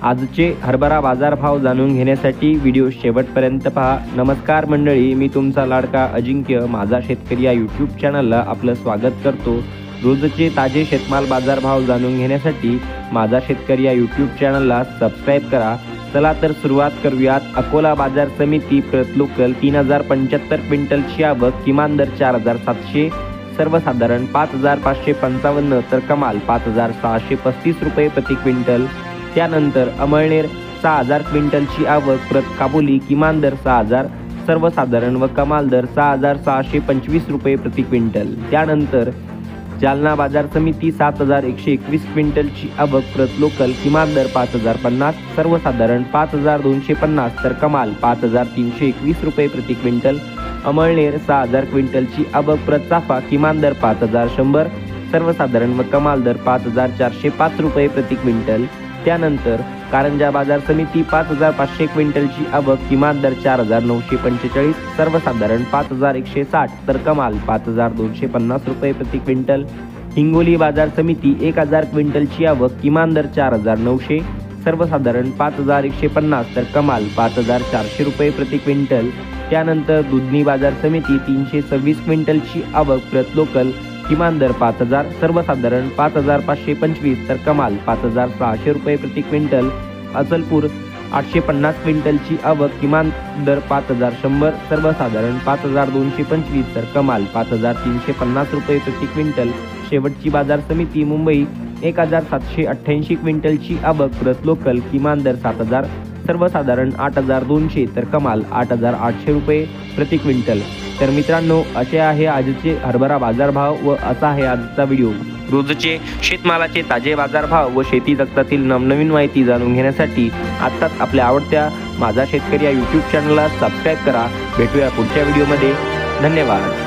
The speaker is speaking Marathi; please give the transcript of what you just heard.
आजचे हरभरा बाजारभाव जाणून घेण्यासाठी व्हिडिओ शेवटपर्यंत पहा। नमस्कार मंडळी, मी तुमचा लाडका अजिंक्य माझा शेतकरी या यूट्यूब चॅनलला आपलं स्वागत करतो। रोजचे ताजे शेतमाल बाजारभाव जाणून घेण्यासाठी माझा शेतकरी या यूट्यूब चॅनलला सबस्क्राईब करा। चला तर सुरुवात करूयात। अकोला बाजार समिती प्रत लोकल 3075 क्विंटलची आवक, किमान दर 4700, सर्वसाधारण 5555 तर कमाल 5635 रुपये प्रति क्विंटल। त्यानंतर अमळनेर 6000 क्विंटलची आवक, प्रत काबुली, किमान दर 6000, सर्वसाधारण व कमाल दर 6625 रुपये प्रति क्विंटल। त्यानंतर जालना बाजार समिती 7121 क्विंटलची आवक, प्रत लोकल, किमान दर 5050, सर्वसाधारण 5250 तर कमाल 5321 रुपये प्रति क्विंटल। अमळनेर 6000 क्विंटलची आवक, प्रत चाफा, किमान दर 5100, सर्वसाधारण व कमाल दर 5405 रुपये प्रति क्विंटल। त्यानंतर कारंजा बाजार समिती 5500 क्विंटलची आवक, किमान दर 4945, सर्वसाधारण 5160 तर कमाल 5250 रुपये प्रति क्विंटल। हिंगोली बाजार समिती 1000 क्विंटलची आवक, किमान दर 4900, सर्वसाधारण 5150 तर कमाल 5400 रुपये प्रति क्विंटल। त्यानंतर दुधनी बाजार समिती 326 क्विंटलची आवक, प्रत लोकल, किमान दर 5000, सर्वसाधारण 5525 तर कमाल 5600 रुपये प्रति क्विंटल। अचलपूर 850 क्विंटलची आवक, किमान दर 5100, सर्वसाधारण 5225 तर कमाल 5350 रुपये प्रति क्विंटल। शेवटची बाजार समिती मुंबई 1788 क्विंटलची आवक, प्रत लोकल, किमान दर 7000, सर्वसाधारण 8200 तर कमाल 8800 रुपये प्रति क्विंटल। तर मित्रांनो, असे आहे आजचे हरभरा बाजारभाव व असा आहे आजचा व्हिडिओ। रोजचे शेतमालाचे ताजे बाजारभाव व शेती जगतातील नवनवीन माहिती जाणून घेण्यासाठी आत्ताच आपल्या आवडत्या माझा शेतकरी या यूट्यूब चॅनलला सबस्क्राईब करा। भेटूया पुढच्या व्हिडिओमध्ये। धन्यवाद।